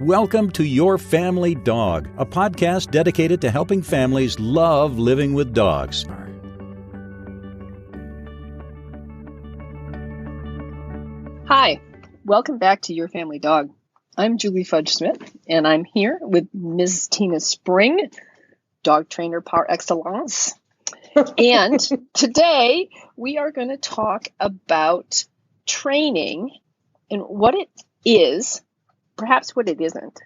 Welcome to Your Family Dog, a podcast dedicated to helping families love living with dogs. Hi, welcome back to Your Family Dog. I'm Julie Fudge Smith, and I'm here with Ms. Tina Spring, dog trainer par excellence. And today we are going to talk about training and what it is, perhaps what it isn't,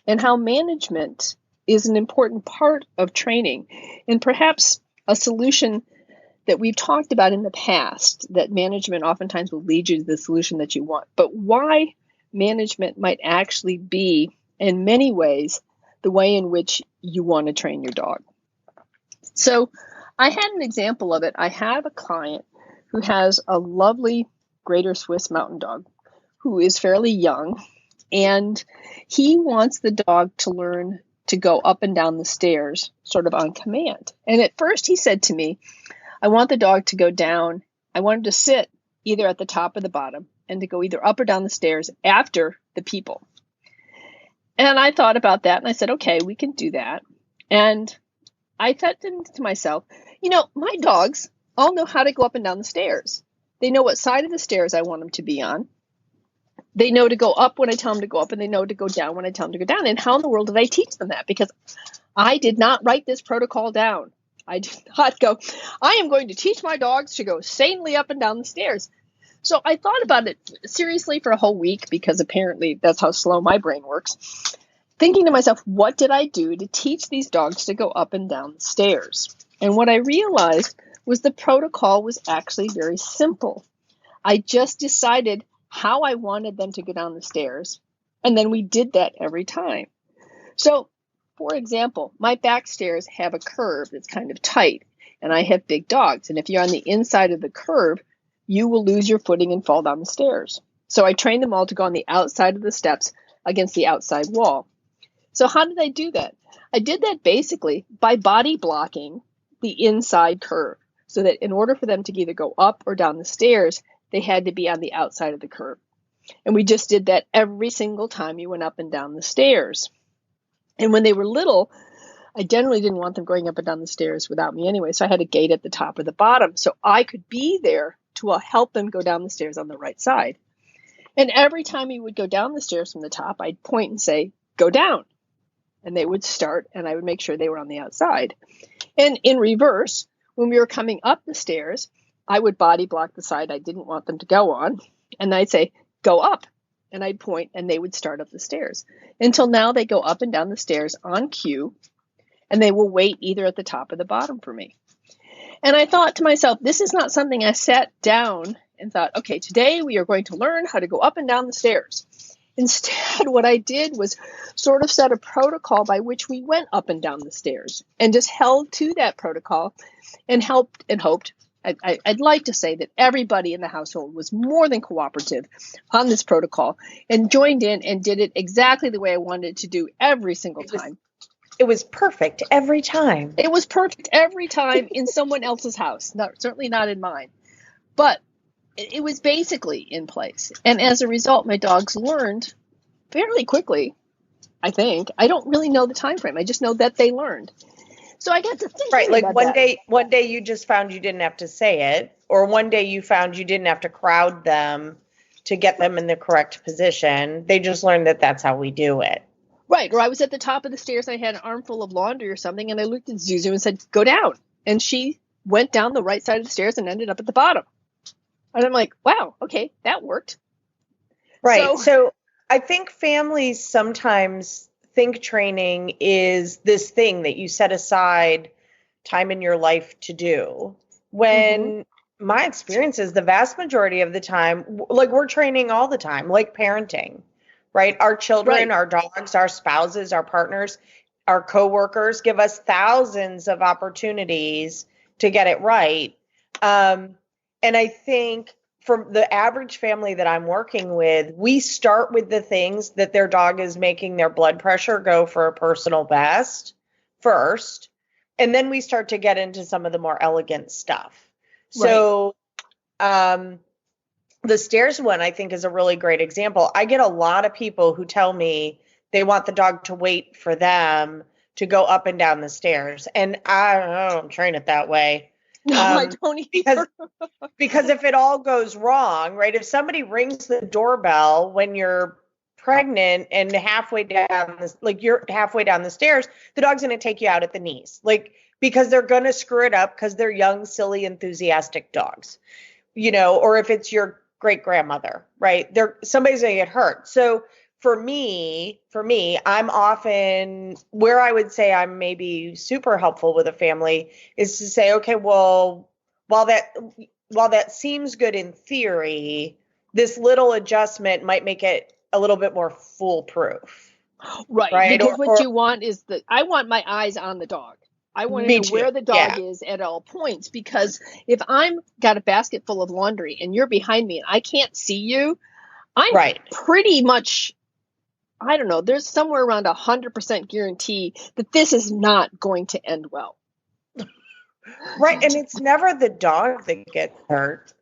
and how management is an important part of training, and perhaps a solution that we've talked about in the past, that management oftentimes will lead you to the solution that you want, but why management might actually be, in many ways, the way in which you want to train your dog. So I had an example of it. I have a client who has a lovely Greater Swiss Mountain Dog who is fairly young, and he wants the dog to learn to go up and down the stairs sort of on command. And at first he said to me, I want the dog to go down. I want him to sit either at the top or the bottom and to go either up or down the stairs after the people. And I thought about that and I said, okay, we can do that. And I thought to myself, my dogs all know how to go up and down the stairs. They know what side of the stairs I want them to be on. They know to go up when I tell them to go up, and they know to go down when I tell them to go down. And how in the world did I teach them that? Because I did not write this protocol down. I did not go, I am going to teach my dogs to go sanely up and down the stairs. So I thought about it seriously for a whole week, because apparently that's how slow my brain works. Thinking to myself, what did I do to teach these dogs to go up and down the stairs? And what I realized was the protocol was actually very simple. I just decided how I wanted them to go down the stairs, and then we did that every time. So, for example, my back stairs have a curve that's kind of tight, and I have big dogs. And if you're on the inside of the curve, you will lose your footing and fall down the stairs. So I trained them all to go on the outside of the steps against the outside wall. So how did I do that? I did that basically by body blocking the inside curve, so that in order for them to either go up or down the stairs, they had to be on the outside of the curve. And we just did that every single time you went up and down the stairs. And when they were little, I generally didn't want them going up and down the stairs without me anyway. So I had a gate at the top or the bottom, so I could be there to help them go down the stairs on the right side. And every time you would go down the stairs from the top, I'd point and say, go down. And they would start, and I would make sure they were on the outside. And in reverse, when we were coming up the stairs, I would body block the side I didn't want them to go on. And I'd say, go up. And I'd point, and they would start up the stairs. Until now, they go up and down the stairs on cue, and they will wait either at the top or the bottom for me. And I thought to myself, this is not something I sat down and thought, okay, today we are going to learn how to go up and down the stairs. Instead, what I did was sort of set a protocol by which we went up and down the stairs, and just held to that protocol and helped and hoped. I'd like to say that everybody in the household was more than cooperative on this protocol and joined in and did it exactly the way I wanted it to do every single time. It was perfect every time. It was perfect every time in someone else's house, certainly not in mine. But it was basically in place. And as a result, my dogs learned fairly quickly, I think. I don't really know the time frame. I just know that they learned. So I got to think. Right, like one day you just found you didn't have to say it, or one day you found you didn't have to crowd them to get them in the correct position. They just learned that that's how we do it. Right, or I was at the top of the stairs, I had an armful of laundry or something, and I looked at Zuzu and said, go down. And she went down the right side of the stairs and ended up at the bottom. And I'm like, wow, okay, that worked. Right, so I think families sometimes think training is this thing that you set aside time in your life to do, when my experience is the vast majority of the time, like, we're training all the time, like parenting, right? Our children, our dogs, our spouses, our partners, our coworkers give us thousands of opportunities to get it right. And I think for the average family that I'm working with, we start with the things that their dog is making their blood pressure go for a personal best first. And then we start to get into some of the more elegant stuff. So the stairs one, I think, is a really great example. I get a lot of people who tell me they want the dog to wait for them to go up and down the stairs. And I don't train it that way. No, I don't either. Because if it all goes wrong, right? If somebody rings the doorbell when you're pregnant and you're halfway down the stairs, the dog's going to take you out at the knees. Like, because they're going to screw it up because they're young, silly, enthusiastic dogs, or if it's your great grandmother, right? Somebody's going to get hurt. So for me, I'm often where I would say I'm maybe super helpful with a family is to say, okay, well, while that seems good in theory, this little adjustment might make it a little bit more foolproof. Right? Because what you want is I want my eyes on the dog. I want to know where the dog is at all points, because if I'm got a basket full of laundry and you're behind me and I can't see you, I'm pretty much, I don't know, there's somewhere around 100% guarantee that this is not going to end well. Right. And it's never the dog that gets hurt.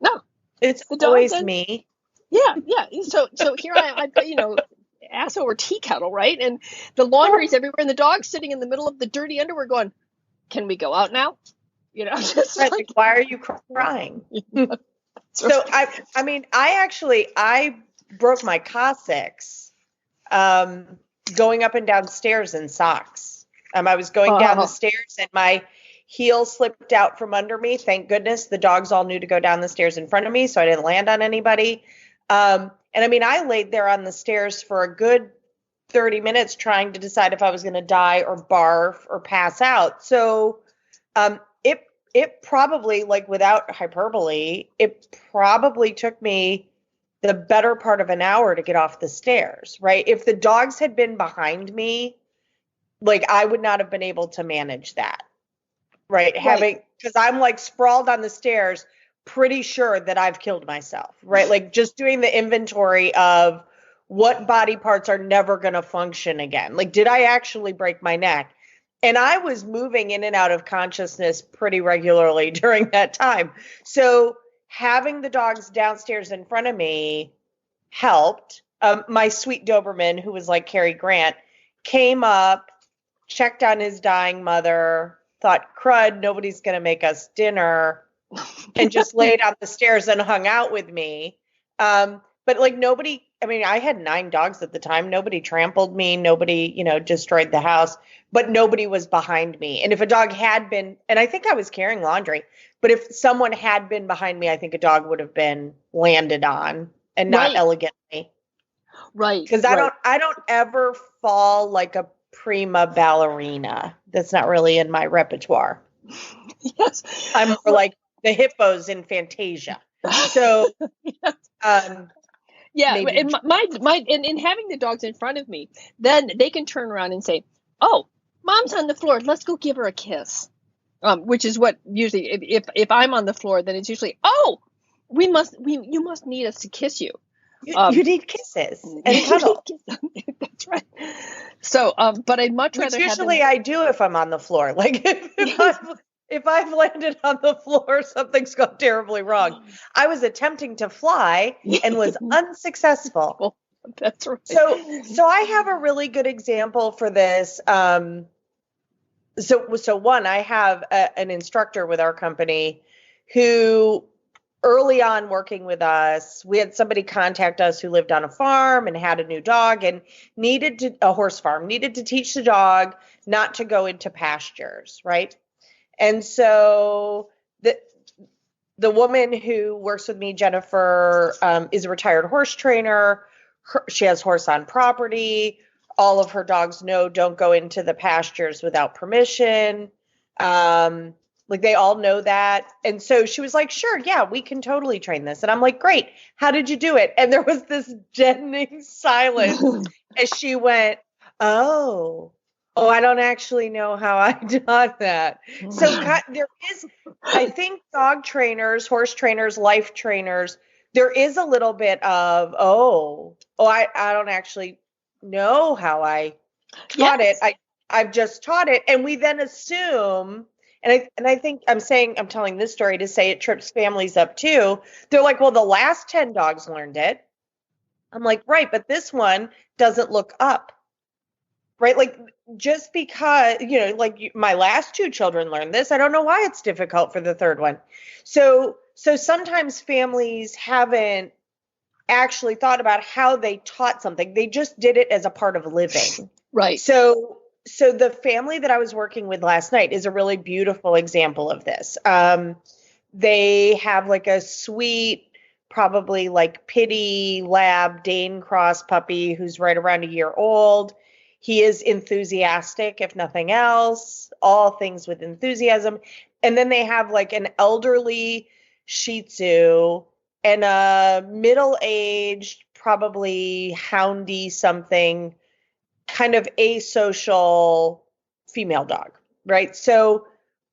No. It's always me. Yeah. So here I've got, ass over tea kettle, right? And the laundry's everywhere, and the dog's sitting in the middle of the dirty underwear going, can we go out now? Just like, why are you crying? So I broke my coccyx going up and down stairs in socks. I was going down the stairs and my heel slipped out from under me. Thank goodness the dogs all knew to go down the stairs in front of me, so I didn't land on anybody. And I laid there on the stairs for a good 30 minutes trying to decide if I was going to die or barf or pass out. So it probably, like without hyperbole, it probably took me the better part of an hour to get off the stairs, right? If the dogs had been behind me, like I would not have been able to manage that, right? Because I'm like sprawled on the stairs, pretty sure that I've killed myself, right? Like just doing the inventory of what body parts are never going to function again. Like, did I actually break my neck? And I was moving in and out of consciousness pretty regularly during that time. So having the dogs downstairs in front of me helped. My sweet Doberman, who was like Cary Grant, came up, checked on his dying mother, thought, crud, nobody's going to make us dinner, and just laid on the stairs and hung out with me. But like nobody, I had 9 dogs at the time. Nobody trampled me. Nobody, destroyed the house, but nobody was behind me. And if a dog had been, and I think I was carrying laundry, but if someone had been behind me, I think a dog would have been landed on and not elegantly. Right. Because I don't ever fall like a prima ballerina. That's not really in my repertoire. Yes. I'm more like the hippos in Fantasia. So, yeah, and and having the dogs in front of me, then they can turn around and say, "Oh, mom's on the floor. Let's go give her a kiss." Which is what usually, if I'm on the floor, then it's usually, "Oh, you must need us to kiss you." You need kisses and cuddle. That's right. So, but I'd much rather. Usually, I do if I'm on the floor. Like if I've landed on the floor, something's gone terribly wrong. I was attempting to fly and was unsuccessful. Well, that's right. So I have a really good example for this. So one, I have an instructor with our company who early on working with us, we had somebody contact us who lived on a farm and had a new dog and a horse farm, needed to teach the dog not to go into pastures, right? And so the woman who works with me, Jennifer, is a retired horse trainer. She has horse on property. All of her dogs don't go into the pastures without permission. Like they all know that. And so she was like, sure, yeah, we can totally train this. And I'm like, great. How did you do it? And there was this deadening silence as she went, oh, I don't actually know how I done that. So there is, I think dog trainers, horse trainers, life trainers, there is a little bit of, I don't actually know how I taught it. I've just taught it. And we then assume, and I think I'm telling this story to say it trips families up too. They're like, well, the last 10 dogs learned it. I'm like, right, but this one doesn't look up. right? Like just because, like my last two children learned this, I don't know why it's difficult for the third one. So sometimes families haven't actually thought about how they taught something. They just did it as a part of living. Right. So the family that I was working with last night is a really beautiful example of this. They have like a sweet, probably like pitty lab Dane cross puppy who's right around a year old. He is enthusiastic, if nothing else, all things with enthusiasm. And then they have like an elderly Shih Tzu and a middle-aged, probably houndy something, kind of asocial female dog, right? So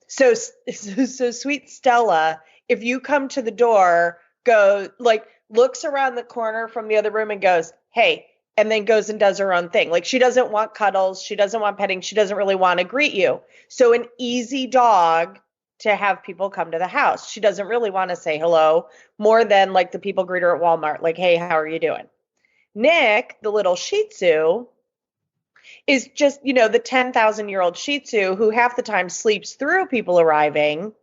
sweet Stella, if you come to the door, looks around the corner from the other room and goes, hey, and then goes and does her own thing. Like she doesn't want cuddles. She doesn't want petting. She doesn't really want to greet you. So an easy dog to have people come to the house. She doesn't really want to say hello more than like the people greet her at Walmart. Like, hey, how are you doing? Nick, the little Shih Tzu, is just, the 10,000-year-old Shih Tzu who half the time sleeps through people arriving.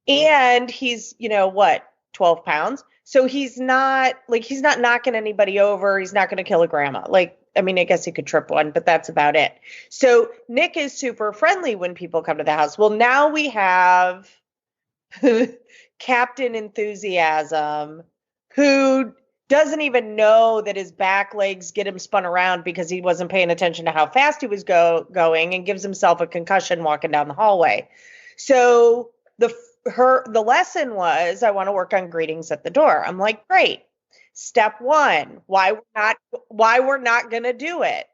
And he's, 12 pounds. So he's not knocking anybody over. He's not going to kill a grandma. I guess he could trip one, but that's about it. So Nick is super friendly when people come to the house. Well, now we have Captain Enthusiasm, who doesn't even know that his back legs get him spun around because he wasn't paying attention to how fast he was going, and gives himself a concussion walking down the hallway. So the lesson was, I want to work on greetings at the door. I'm like, great. Step one, why we're not going to do it,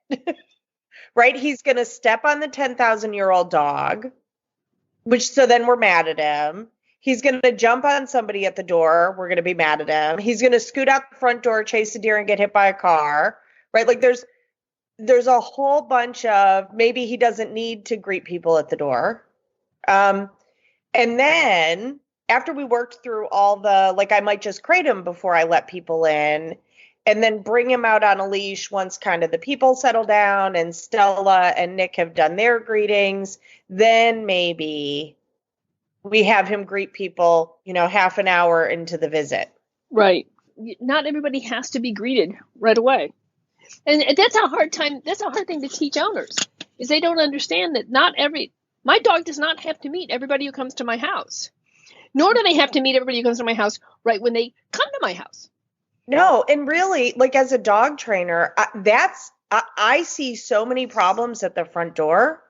right? He's going to step on the 10,000-year-old dog, so then we're mad at him. He's going to jump on somebody at the door. We're going to be mad at him. He's going to scoot out the front door, chase a deer, and get hit by a car, right? Like there's a whole bunch of, maybe he doesn't need to greet people at the door. And then after we worked through all the, I might just crate him before I let people in, and then bring him out on a leash once kind of the people settle down and Stella and Nick have done their greetings, then maybe we have him greet people, half an hour into the visit. Right. Not everybody has to be greeted right away. And that's a hard thing to teach owners, is they don't understand that my dog does not have to meet everybody who comes to my house. Nor do they have to meet everybody who comes to my house right when they come to my house. No, and really, as a dog trainer, I see so many problems at the front door.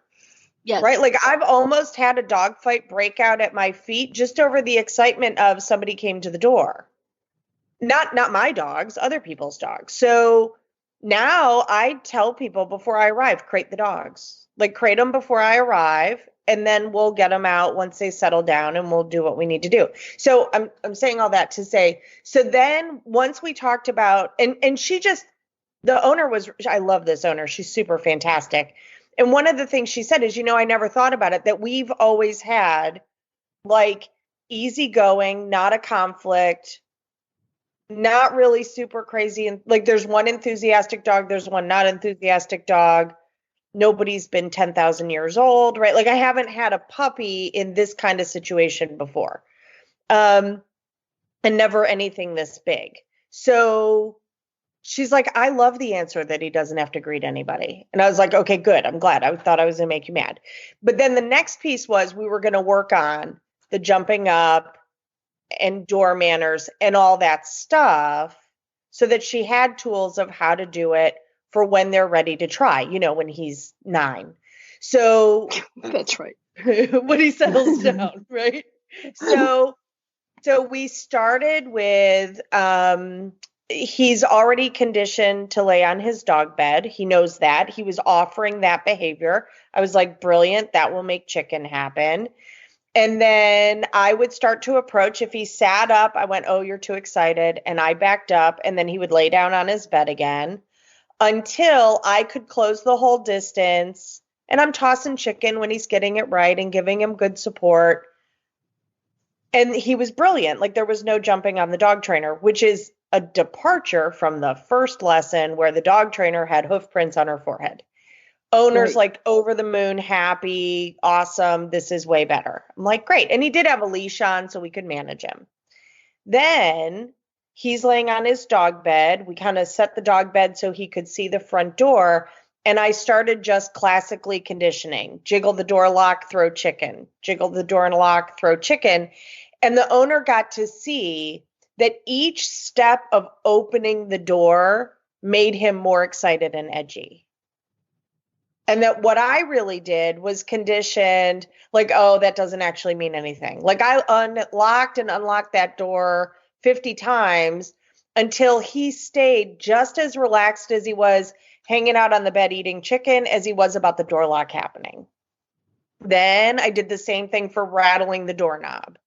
Yes. Right? I've almost had a dog fight break out at my feet just over the excitement of somebody came to the door. Not my dogs, other people's dogs. So now I tell people before I arrive, crate the dogs. Crate them before I arrive, and then we'll get them out once they settle down, and we'll do what we need to do. So I'm saying all that to say, so then once we talked about, and the owner I love this owner. She's super fantastic. And one of the things she said is, I never thought about it, that we've always had easygoing, not a conflict, not really super crazy. And there's one enthusiastic dog, there's one not enthusiastic dog. Nobody's been 10,000 years old, right? I haven't had a puppy in this kind of situation before. And never anything this big. So she's like, I love the answer that he doesn't have to greet anybody. And I was like, okay, good. I'm glad. I thought I was going to make you mad. But then the next piece was we were going to work on the jumping up and door manners and all that stuff so that she had tools of how to do it for when they're ready to try, when he's 9. So that's right. When he settles down, right? So we started with, he's already conditioned to lay on his dog bed. He knows that. He was offering that behavior. I was like, brilliant. That will make chicken happen. And then I would start to approach. If he sat up, I went, oh, you're too excited. And I backed up, and then he would lay down on his bed again until I could close the whole distance. And I'm tossing chicken when he's getting it right and giving him good support. And he was brilliant. There was no jumping on the dog trainer, which is a departure from the first lesson where the dog trainer had hoof prints on her forehead. Owner's Right. like over the moon, happy, awesome. This is way better. I'm like, great. And he did have a leash on so we could manage him. Then he's laying on his dog bed. We kind of set the dog bed so he could see the front door. And I started just classically conditioning. Jiggle the door lock, throw chicken. Jiggle the door lock, throw chicken. And the owner got to see that each step of opening the door made him more excited and edgy. And that what I really did was conditioned, like, oh, that doesn't actually mean anything. Like I unlocked and unlocked that door 50 times until he stayed just as relaxed as he was hanging out on the bed eating chicken as he was about the door lock happening. Then I did the same thing for rattling the doorknob.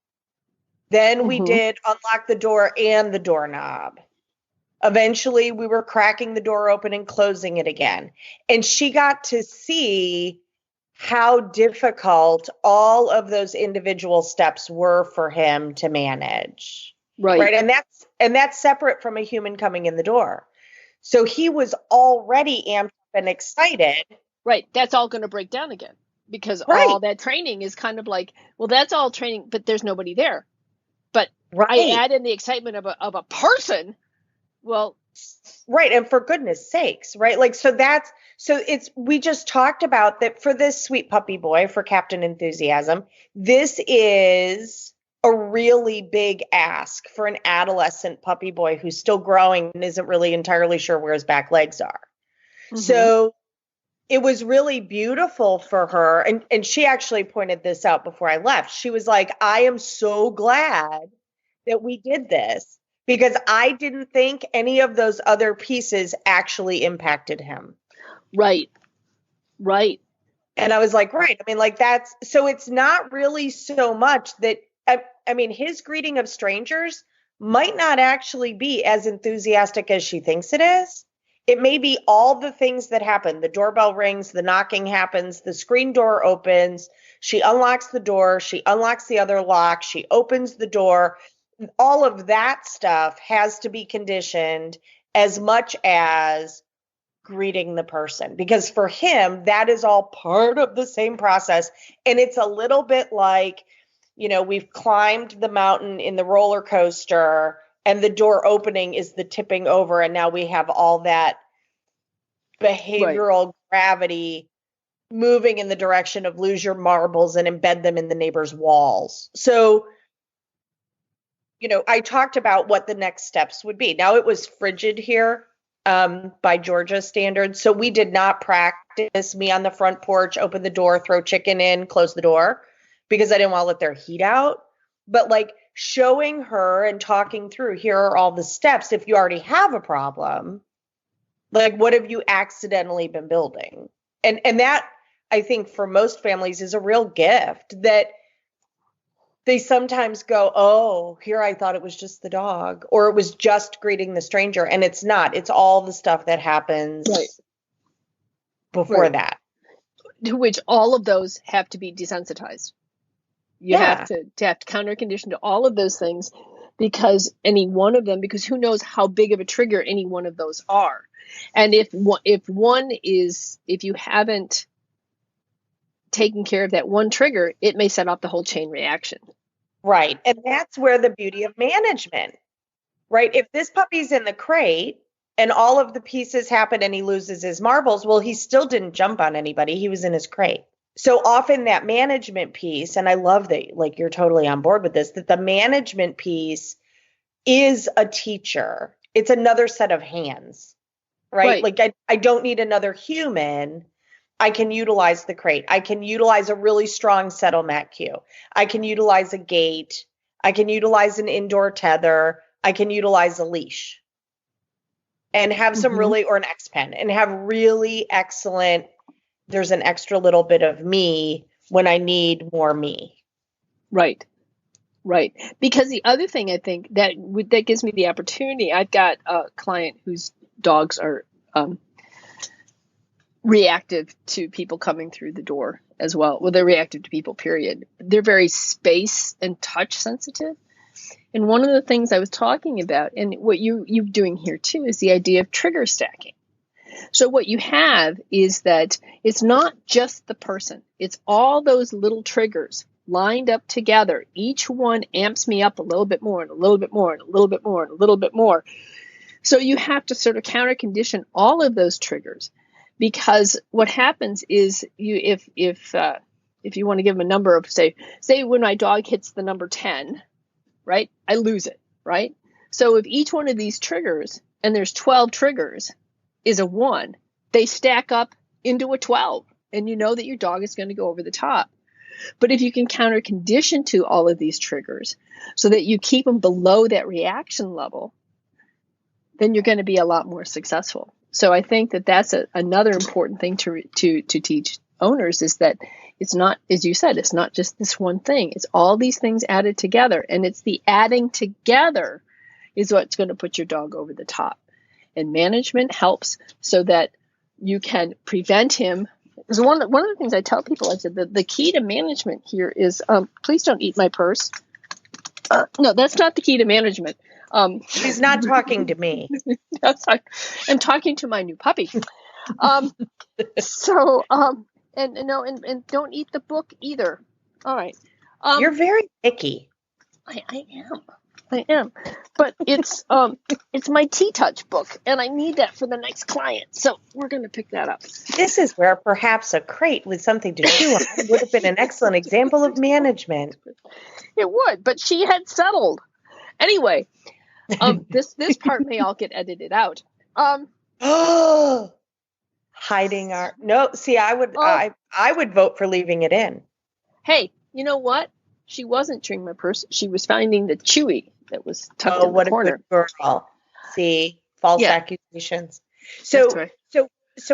Then we did unlock the door and the doorknob. Eventually, we were cracking the door open and closing it again. And she got to see how difficult all of those individual steps were for him to manage. Right. And that's separate from a human coming in the door. So he was already amped up and excited. Right. That's all going to break down again because all that training is kind of like, well, that's all training, but there's nobody there. But I add in the excitement of a person. Well, right. And for goodness sakes, right? Like, we just talked about that for this sweet puppy boy, for Captain Enthusiasm, this is a really big ask for an adolescent puppy boy who's still growing and isn't really entirely sure where his back legs are. So it was really beautiful for her. And she actually pointed this out before I left. She was like, I am so glad that we did this, because I didn't think any of those other pieces actually impacted him. Right. Right. And I was like, right. I mean, like so it's not really so much that, I mean, his greeting of strangers might not actually be as enthusiastic as she thinks it is. It may be all the things that happen. The doorbell rings, the knocking happens, the screen door opens, she unlocks the door, she unlocks the other lock, she opens the door. All of that stuff has to be conditioned as much as greeting the person, because for him, that is all part of the same process. And it's a little bit like, we've climbed the mountain in the roller coaster and the door opening is the tipping over. And now we have all that behavioral gravity moving in the direction of lose your marbles and embed them in the neighbor's walls. So, I talked about what the next steps would be. Now, it was frigid here by Georgia standards. So we did not practice me on the front porch, open the door, throw chicken in, close the door, because I didn't want to let their heat out. But like showing her and talking through, here are all the steps. If you already have a problem, like what have you accidentally been building? And that, I think, for most families is a real gift, that they sometimes go, oh, here I thought it was just the dog, or it was just greeting the stranger. And it's not. It's all the stuff that happens before that. To which all of those have to be desensitized. You have to counter condition to all of those things, because any one of them, because who knows how big of a trigger any one of those are. And if you haven't taken care of that one trigger, it may set off the whole chain reaction. Right. And that's where the beauty of management, right? If this puppy's in the crate and all of the pieces happen and he loses his marbles, well, he still didn't jump on anybody. He was in his crate. So often that management piece, and I love that, like, you're totally on board with this, that the management piece is a teacher. It's another set of hands, right? Like I don't need another human. I can utilize the crate. I can utilize a really strong settle mat cue. I can utilize a gate. I can utilize an indoor tether. I can utilize a leash and have some really, or an X pen, and have really excellent, there's an extra little bit of me when I need more me. Right. Right. Because the other thing I think that gives me the opportunity, I've got a client whose dogs are reactive to people coming through the door as well. Well, they're reactive to people, period. They're very space and touch sensitive. And one of the things I was talking about, and what you're doing here too, is the idea of trigger stacking. So what you have is that it's not just the person. It's all those little triggers lined up together. Each one amps me up a little bit more and a little bit more and a little bit more and a little bit more. So you have to sort of counter condition all of those triggers, because what happens is if you want to give them a number of, say when my dog hits the number 10, right, I lose it, right? So if each one of these triggers, and there's 12 triggers, is a 1, they stack up into a 12, and you know that your dog is going to go over the top. But if you can counter condition to all of these triggers so that you keep them below that reaction level, then you're going to be a lot more successful. So I think that that's another important thing to teach owners, is that it's not, as you said, it's not just this one thing. It's all these things added together, and it's the adding together is what's going to put your dog over the top. And management helps so that you can prevent him. So one of the things I tell people, I said the key to management here is, please don't eat my purse. No, that's not the key to management. She's not talking to me. I'm talking to my new puppy. And don't eat the book either. All right. You're very picky. I am. But it's my T-Touch book, and I need that for the next client. So we're going to pick that up. This is where perhaps a crate with something to chew on would have been an excellent example of management. It would, but she had settled. Anyway, this part may all get edited out. Hiding our no. See, I would vote for leaving it in. Hey, you know what? She wasn't chewing my purse. She was finding the Chewy that was tucked in the corner. A good girl. See, false accusations. So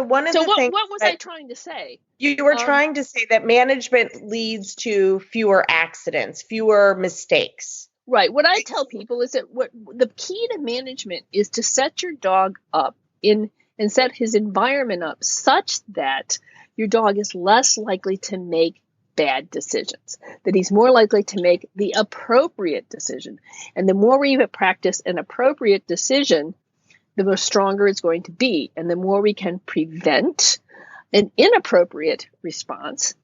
one of the things. What was I trying to say? You were trying to say that management leads to fewer accidents, fewer mistakes. Right. What I tell people is that the key to management is to set your dog up and set his environment up such that your dog is less likely to make bad decisions, that he's more likely to make the appropriate decision. And the more we practice an appropriate decision, the more stronger it's going to be. And the more we can prevent an inappropriate response,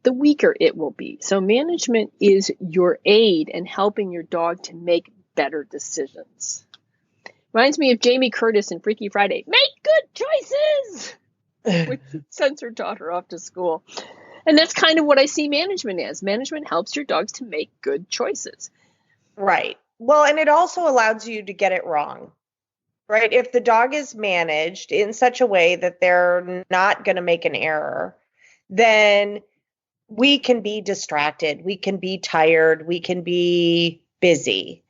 the weaker it will be. So management is your aid in helping your dog to make better decisions. Reminds me of Jamie Curtis in Freaky Friday. Make good choices! When she sends her daughter off to school. And that's kind of what I see management as. Management helps your dogs to make good choices. Right. Well, and it also allows you to get it wrong. Right? If the dog is managed in such a way that they're not going to make an error, then we can be distracted. We can be tired. We can be busy.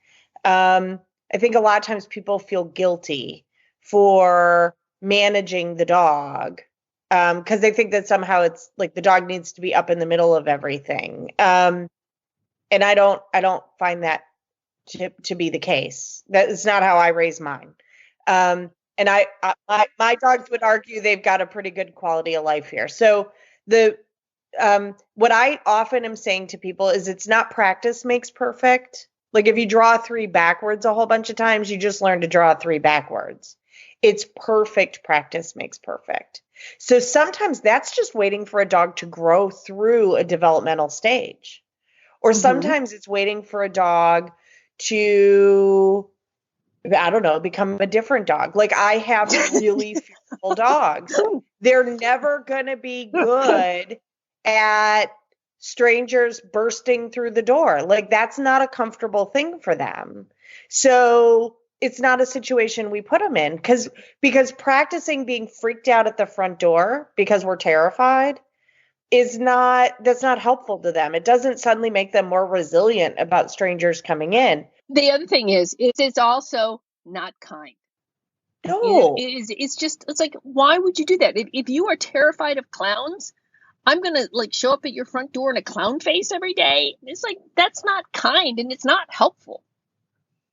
I think a lot of times people feel guilty for managing the dog because they think that somehow it's like the dog needs to be up in the middle of everything. And I don't find that to be the case. That is not how I raise mine. And my dogs would argue they've got a pretty good quality of life here. So what I often am saying to people is it's not practice makes perfect. Like if you draw 3 backwards a whole bunch of times, you just learn to draw 3 backwards. It's perfect practice makes perfect. So sometimes that's just waiting for a dog to grow through a developmental stage. Or sometimes it's waiting for a dog to, I don't know, become a different dog. Like I have really fearful dogs. They're never going to be good at strangers bursting through the door. Like that's not a comfortable thing for them. So it's not a situation we put them in because practicing being freaked out at the front door because we're terrified that's not helpful to them. It doesn't suddenly make them more resilient about strangers coming in. The other thing is it's also not kind. No. It's like, why would you do that? If you are terrified of clowns, I'm going to like show up at your front door in a clown face every day. It's like, that's not kind and it's not helpful.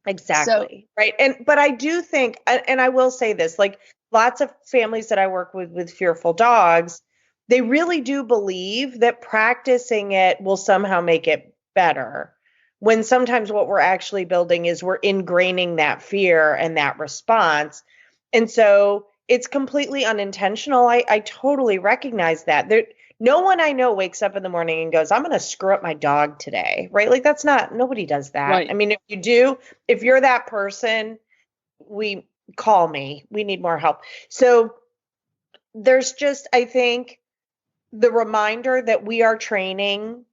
Exactly. Right. But I do think, and I will say this, like lots of families that I work with fearful dogs, they really do believe that practicing it will somehow make it better. When sometimes what we're actually building is we're ingraining that fear and that response. And so it's completely unintentional. I totally recognize that. No one I know wakes up in the morning and goes, I'm going to screw up my dog today, right? Like nobody does that. Right. I mean, if you do, if you're that person, call me. We need more help. So there's just, I think, the reminder that we are training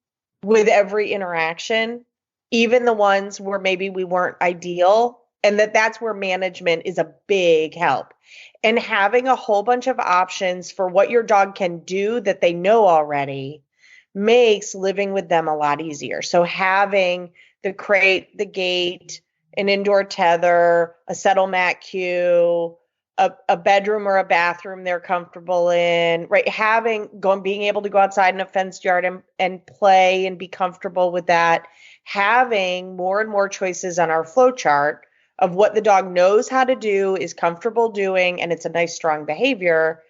with every interaction, even the ones where maybe we weren't ideal, and that's where management is a big help. And having a whole bunch of options for what your dog can do that they know already makes living with them a lot easier. So having the crate, the gate, an indoor tether, a settle mat cue, a bedroom or a bathroom they're comfortable in, right? Being able to go outside in a fenced yard and play and be comfortable with that. Having more and more choices on our flow chart of what the dog knows how to do, is comfortable doing, and it's a nice, strong behavior,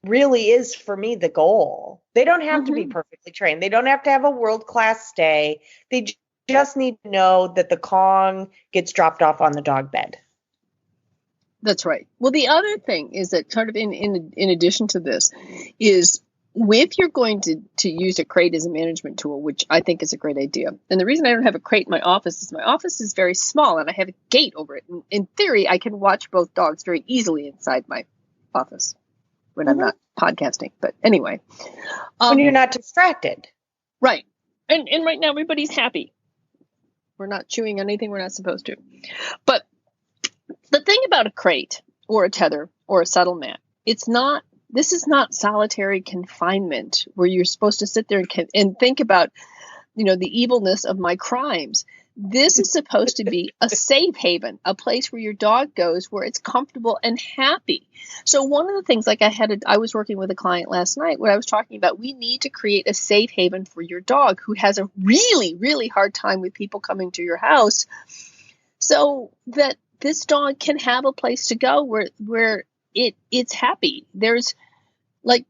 really is, for me, the goal. They don't have to be perfectly trained. They don't have to have a world-class stay. They just need to know that the Kong gets dropped off on the dog bed. That's right. Well, the other thing is that sort of in addition to this is, if you're going to use a crate as a management tool, which I think is a great idea. And the reason I don't have a crate in my office is very small and I have a gate over it. And in theory, I can watch both dogs very easily inside my office when I'm not podcasting. But anyway. When you're not distracted. Right. And right now everybody's happy. We're not chewing anything we're not supposed to. But the thing about a crate or a tether or a settle mat, this is not solitary confinement where you're supposed to sit there and think about, the evilness of my crimes. This is supposed to be a safe haven, a place where your dog goes where it's comfortable and happy. So one of the things, like I was working with a client last night where I was talking about, we need to create a safe haven for your dog who has a really, really hard time with people coming to your house, so that this dog can have a place to go where it's happy. There's, like,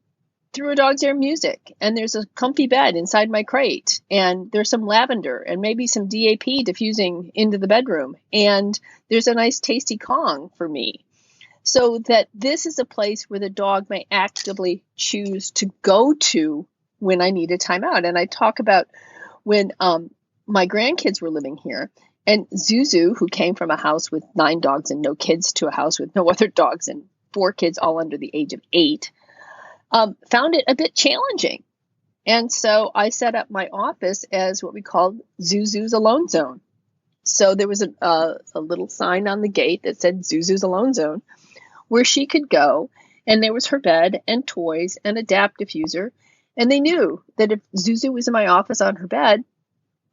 through a dog's ear music, and there's a comfy bed inside my crate, and there's some lavender and maybe some DAP diffusing into the bedroom, and there's a nice tasty Kong for me, so that this is a place where the dog may actively choose to go to when I need a timeout. And I talk about when my grandkids were living here, and Zuzu, who came from a house with 9 dogs and no kids to a house with no other dogs and 4 kids all under the age of 8, found it a bit challenging. And so I set up my office as what we called Zuzu's Alone Zone. So there was a little sign on the gate that said Zuzu's Alone Zone, where she could go, and there was her bed and toys and a DAP diffuser. And they knew that if Zuzu was in my office on her bed,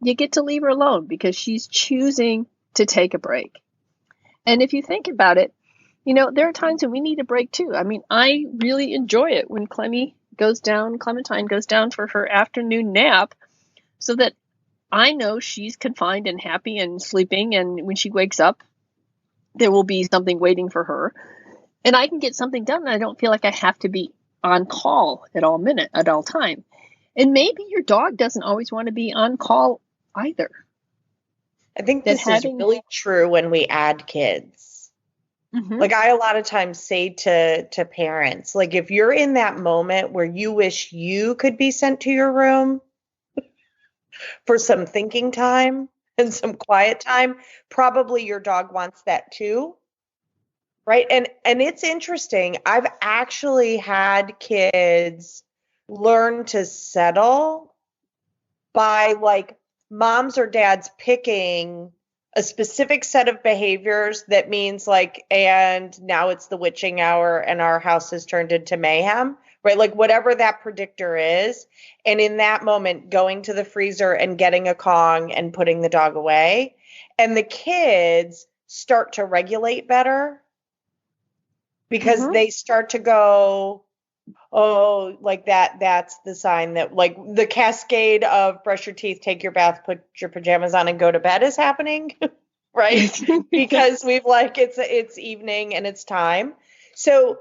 you get to leave her alone because she's choosing to take a break. And if you think about it, there are times when we need a break too. I mean, I really enjoy it when Clementine goes down for her afternoon nap, so that I know she's confined and happy and sleeping. And when she wakes up, there will be something waiting for her, and I can get something done. And I don't feel like I have to be on call at all time. And maybe your dog doesn't always want to be on call either. I think this is really true when we add kids. Like, I a lot of times say to parents, like, if you're in that moment where you wish you could be sent to your room for some thinking time and some quiet time, probably your dog wants that too. Right. And it's interesting. I've actually had kids learn to settle by, like, moms or dads picking a specific set of behaviors that means, like, and now it's the witching hour and our house has turned into mayhem, right? Like, whatever that predictor is. And in that moment, going to the freezer and getting a Kong and putting the dog away. And the kids start to regulate better because they start to go, oh, like that's the sign that, like, the cascade of brush your teeth, take your bath, put your pajamas on and go to bed is happening, right? Because we've, like, it's evening and it's time. So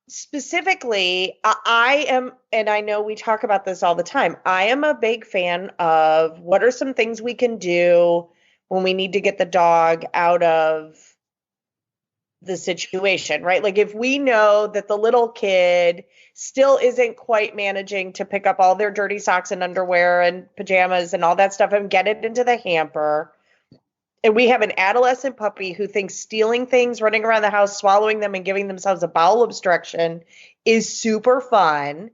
specifically, I am, and I know we talk about this all the time, I am a big fan of what are some things we can do when we need to get the dog out of the situation, right? Like if we know that the little kid still isn't quite managing to pick up all their dirty socks and underwear and pajamas and all that stuff and get it into the hamper, and we have an adolescent puppy who thinks stealing things, running around the house, swallowing them, and giving themselves a bowel obstruction is super fun,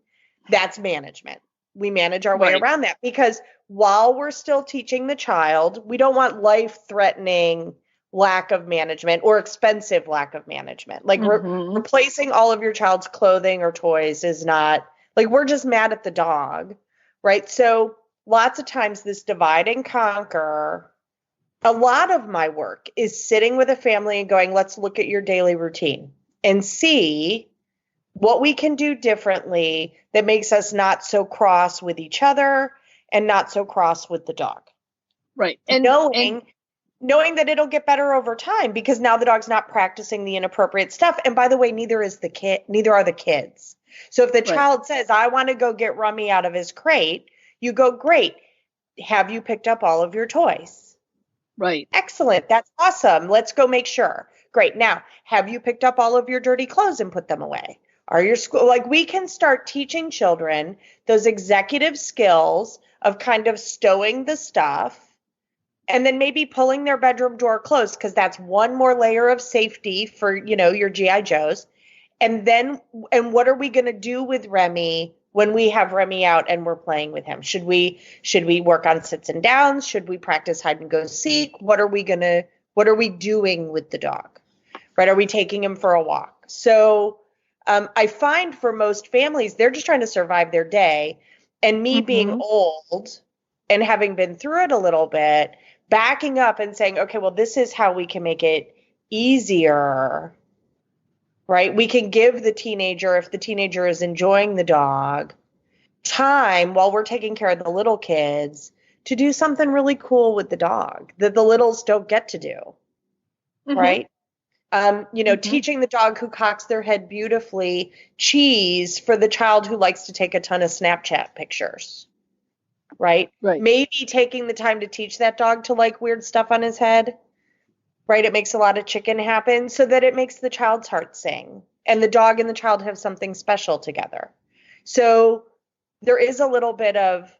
that's management. We manage our way around that, because while we're still teaching the child, we don't want life-threatening lack of management or expensive lack of management. Like replacing all of your child's clothing or toys is not, like, we're just mad at the dog, right? So lots of times this divide and conquer, a lot of my work is sitting with a family and going, let's look at your daily routine and see what we can do differently that makes us not so cross with each other and not so cross with the dog. Right. And knowing that it'll get better over time, because now the dog's not practicing the inappropriate stuff. And by the way, neither are the kids. So if the child says, I want to go get Rummy out of his crate, you go, great. Have you picked up all of your toys? Right. Excellent. That's awesome. Let's go make sure. Great. Now, have you picked up all of your dirty clothes and put them away? Are your school, like, we can start teaching children those executive skills of kind of stowing the stuff and then maybe pulling their bedroom door closed, because that's one more layer of safety for, your GI Joes. And what are we going to do with Remy when we have Remy out and we're playing with him? Should we work on sits and downs? Should we practice hide and go seek? What are we doing with the dog? Right? Are we taking him for a walk? So I find for most families, they're just trying to survive their day. And me being old and having been through it a little bit, backing up and saying, okay, well, this is how we can make it easier, right? We can give the teenager, if the teenager is enjoying the dog, time while we're taking care of the little kids to do something really cool with the dog that the littles don't get to do, right? Teaching the dog who cocks their head beautifully cheese for the child who likes to take a ton of Snapchat pictures, right? Maybe taking the time to teach that dog to like weird stuff on his head, right? It makes a lot of chicken happen so that it makes the child's heart sing, and the dog and the child have something special together. So there is a little bit of,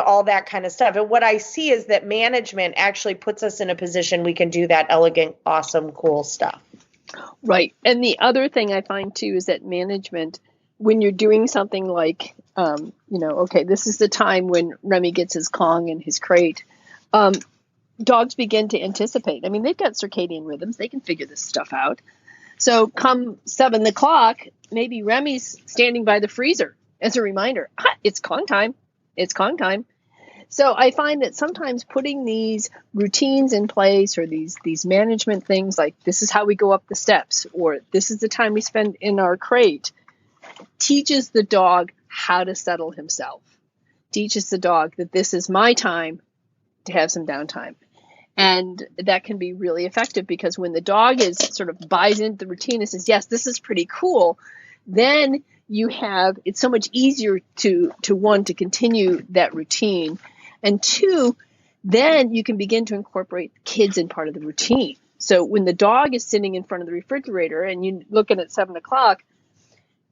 all that kind of stuff. And what I see is that management actually puts us in a position we can do that elegant, awesome, cool stuff. Right. And the other thing I find too is that management, when you're doing something like, okay, this is the time when Remy gets his Kong and his crate, dogs begin to anticipate. I mean, they've got circadian rhythms. They can figure this stuff out. So come 7 o'clock, maybe Remy's standing by the freezer as a reminder, it's Kong time. It's Kong time. So I find that sometimes putting these routines in place, or these management things, like this is how we go up the steps, or this is the time we spend in our crate, teaches the dog how to settle himself, teaches the dog that this is my time to have some downtime. And that can be really effective, because when the dog is sort of buys into the routine and says, yes, this is pretty cool, then it's so much easier to continue that routine. And 2, then you can begin to incorporate kids in part of the routine. So when the dog is sitting in front of the refrigerator and you're looking at 7 o'clock,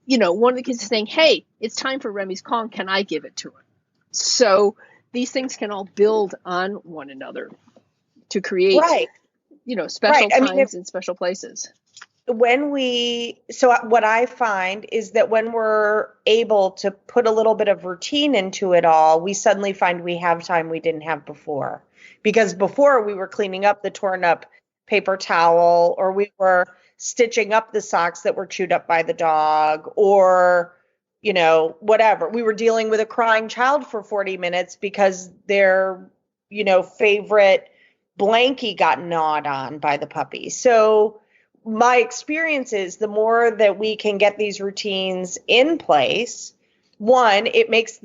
one of the kids is saying, hey, it's time for Remy's Kong. Can I give it to him? So these things can all build on one another to create, special times and special places. So what I find is that when we're able to put a little bit of routine into it all, we suddenly find we have time we didn't have before. Because before we were cleaning up the torn up paper towel, or we were stitching up the socks that were chewed up by the dog, or, whatever. We were dealing with a crying child for 40 minutes because their, favorite blankie got gnawed on by the puppy. So my experience is the more that we can get these routines in place, one, it makes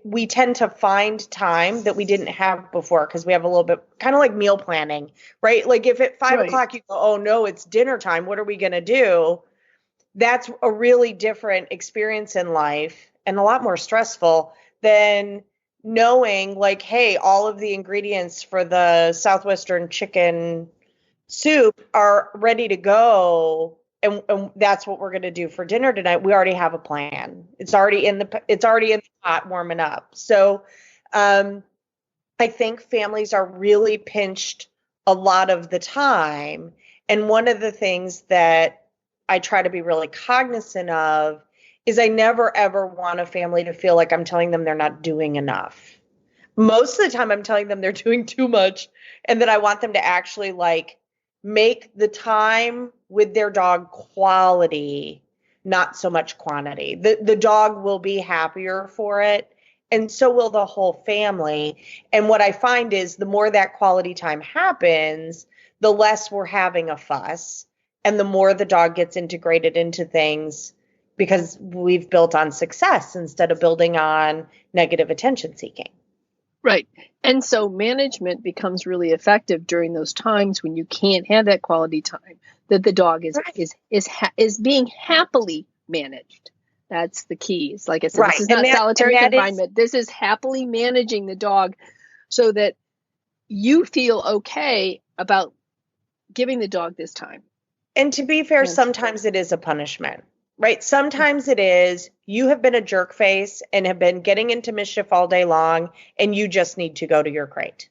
we tend to find time that we didn't have before, because we have a little bit kind of like meal planning, right? Like if at 5 o'clock you go, oh no, it's dinner time, what are we going to do? That's a really different experience in life and a lot more stressful than knowing like, hey, all of the ingredients for the Southwestern chicken soup are ready to go. And that's what we're going to do for dinner tonight. We already have a plan. It's already in the pot warming up. So, I think families are really pinched a lot of the time. And one of the things that I try to be really cognizant of is I never ever want a family to feel like I'm telling them they're not doing enough. Most of the time I'm telling them they're doing too much, and that I want them to actually like make the time with their dog quality, not so much quantity. The dog will be happier for it, and so will the whole family. And what I find is the more that quality time happens, the less we're having a fuss, and the more the dog gets integrated into things, because we've built on success instead of building on negative attention seeking. Right. And so management becomes really effective during those times when you can't have that quality time, that the dog is being happily managed. That's the key. It's like I said, This is not solitary confinement. This is happily managing the dog so that you feel okay about giving the dog this time. And to be fair, sometimes it is a punishment, right? Sometimes it is, you have been a jerk face and have been getting into mischief all day long, and you just need to go to your crate.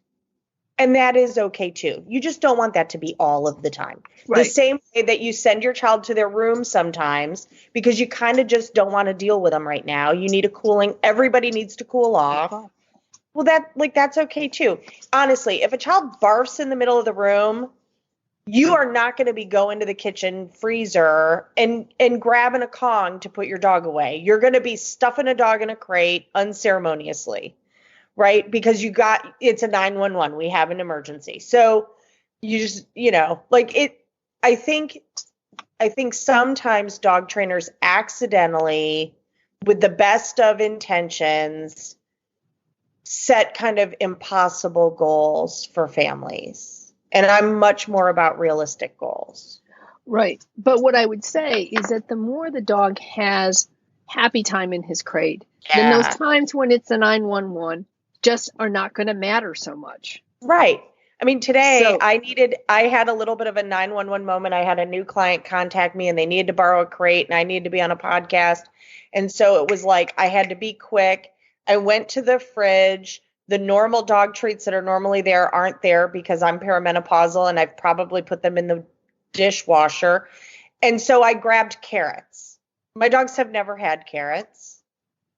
And that is okay too. You just don't want that to be all of the time. Right. The same way that you send your child to their room sometimes because you kind of just don't want to deal with them right now. You need a cooling. Everybody needs to cool off. Well, that's okay too. Honestly, if a child barfs in the middle of the room, you are not going to be going to the kitchen freezer and grabbing a Kong to put your dog away. You're going to be stuffing a dog in a crate unceremoniously, right? Because it's a 911. We have an emergency. So you just, I think sometimes dog trainers accidentally, with the best of intentions, set kind of impossible goals for families. And I'm much more about realistic goals. Right. But what I would say is that the more the dog has happy time in his crate, then those times when it's a 911 just are not going to matter so much. Right. I mean, today I had a little bit of a 911 moment. I had a new client contact me and they needed to borrow a crate and I needed to be on a podcast. And so it was like I had to be quick. I went to the fridge. The normal dog treats that are normally there aren't there because I'm perimenopausal and I've probably put them in the dishwasher. And so I grabbed carrots. My dogs have never had carrots,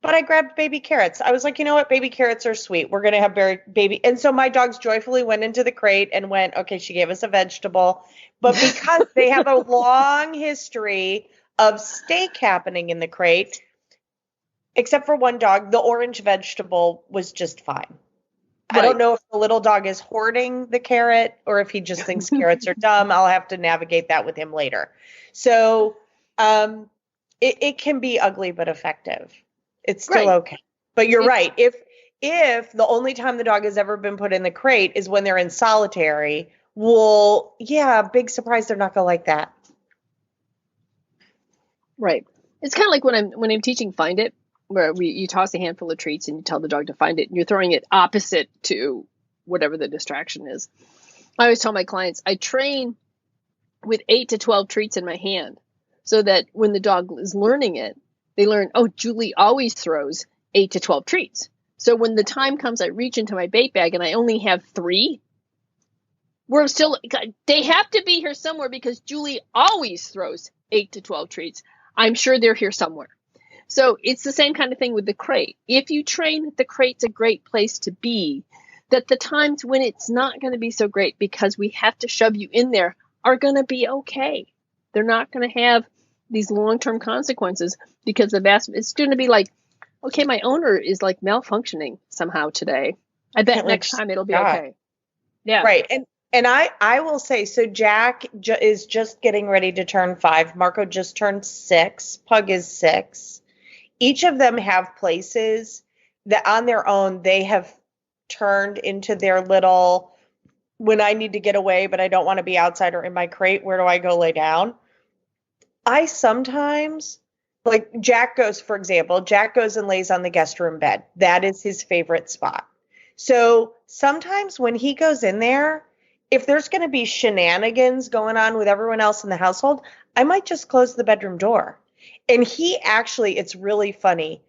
but I grabbed baby carrots. I was like, you know what? Baby carrots are sweet. We're going to have baby. And so my dogs joyfully went into the crate and went, okay, she gave us a vegetable. But because they have a long history of steak happening in the crate, except for one dog, the orange vegetable was just fine. Right. I don't know if the little dog is hoarding the carrot or if he just thinks carrots are dumb. I'll have to navigate that with him later. So it can be ugly but effective. It's still okay. But you're right. If the only time the dog has ever been put in the crate is when they're in solitary, well, yeah, big surprise, they're not going to like that. Right. It's kind of like when I'm teaching Find It, where you toss a handful of treats and you tell the dog to find it, and you're throwing it opposite to whatever the distraction is. I always tell my clients, I train with 8 to 12 treats in my hand so that when the dog is learning it, they learn, oh, Julie always throws 8 to 12 treats. So when the time comes, I reach into my bait bag and I only have 3. They have to be here somewhere because Julie always throws 8 to 12 treats. I'm sure they're here somewhere. So it's the same kind of thing with the crate. If you train that the crate's a great place to be, that the times when it's not going to be so great because we have to shove you in there are going to be okay. They're not going to have these long-term consequences because it's going to be like, okay, my owner is like malfunctioning somehow today. I bet next time it'll be okay. Yeah. Right. And I will say, so Jack is just getting ready to turn 5. Marco just turned 6. Pug is 6. Each of them have places that on their own they have turned into their little, when I need to get away, but I don't want to be outside or in my crate, where do I go lay down? I sometimes, like Jack goes and lays on the guest room bed. That is his favorite spot. So sometimes when he goes in there, if there's going to be shenanigans going on with everyone else in the household, I might just close the bedroom door. And he actually, it's really funny.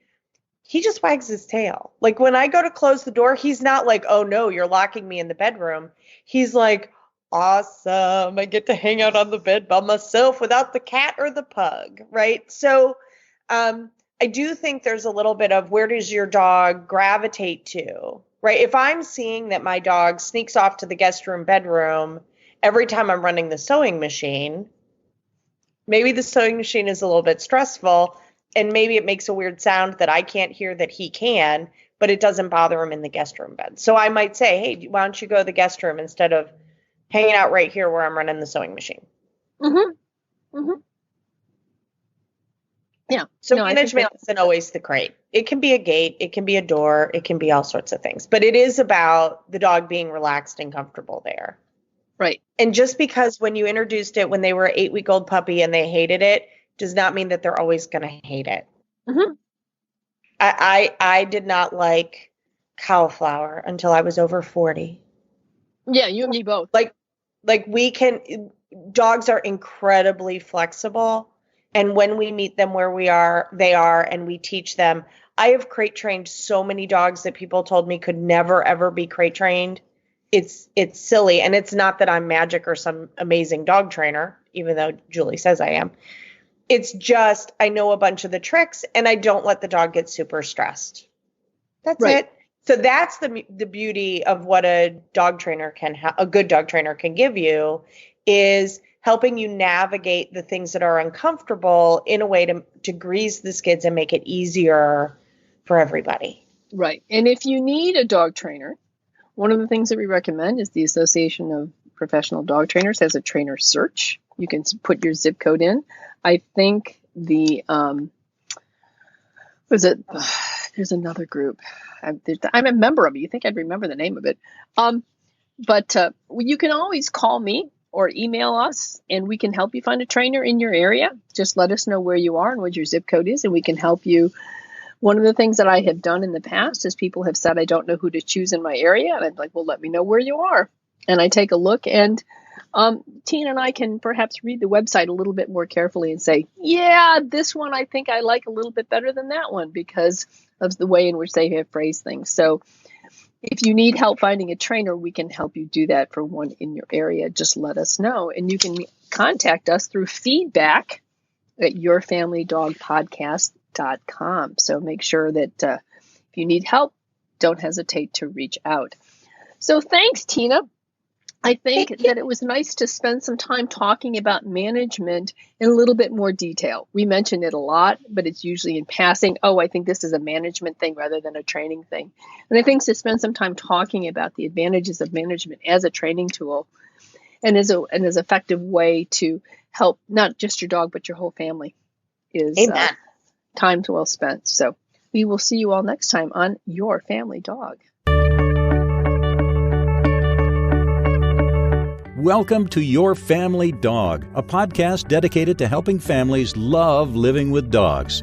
He just wags his tail. Like when I go to close the door, he's not like, oh no, you're locking me in the bedroom. He's like, awesome. I get to hang out on the bed by myself without the cat or the pug, right? So I do think there's a little bit of where does your dog gravitate to, right? If I'm seeing that my dog sneaks off to the guest room bedroom every time I'm running the sewing machine, maybe the sewing machine is a little bit stressful and maybe it makes a weird sound that I can't hear that he can, but it doesn't bother him in the guest room bed. So I might say, hey, why don't you go to the guest room instead of hanging out right here where I'm running the sewing machine? Mm-hmm. Mm-hmm. Yeah. So management isn't always the crate. It can be a gate. It can be a door. It can be all sorts of things. But it is about the dog being relaxed and comfortable there. Right. And just because when you introduced it when they were an 8-week-old puppy and they hated it, does not mean that they're always going to hate it. Mm-hmm. I did not like cauliflower until I was over 40. Yeah, you and me both. Like dogs are incredibly flexible. And when we meet them where they are, and we teach them. I have crate trained so many dogs that people told me could never, ever be crate trained. It's silly. And it's not that I'm magic or some amazing dog trainer, even though Julie says I am. It's just, I know a bunch of the tricks and I don't let the dog get super stressed. That's right. It. So that's the beauty of what a dog trainer a good dog trainer can give you, is helping you navigate the things that are uncomfortable in a way to grease the skids and make it easier for everybody. Right. And if you need a dog trainer, one of the things that we recommend is the Association of Professional Dog Trainers has a trainer search. You can put your zip code in. I think there's another group. I'm a member of it. You think I'd remember the name of it. But you can always call me or email us, and we can help you find a trainer in your area. Just let us know where you are and what your zip code is, and we can help you. One of the things that I have done in the past is people have said, I don't know who to choose in my area. And I'm like, well, let me know where you are. And I take a look, and Tina and I can perhaps read the website a little bit more carefully and say, yeah, this one I think I like a little bit better than that one because of the way in which they have phrased things. So if you need help finding a trainer, we can help you do that for one in your area. Just let us know. And you can contact us through feedback at yourfamilydogpodcast.com. So make sure that if you need help, don't hesitate to reach out. So thanks, Tina. I think that it was nice to spend some time talking about management in a little bit more detail. We mention it a lot, but it's usually in passing. Oh, I think this is a management thing rather than a training thing. And I think to spend some time talking about the advantages of management as a training tool and as an effective way to help not just your dog, but your whole family is time well spent. So we will see you all next time on Your Family Dog. Welcome to Your Family Dog, a podcast dedicated to helping families love living with dogs.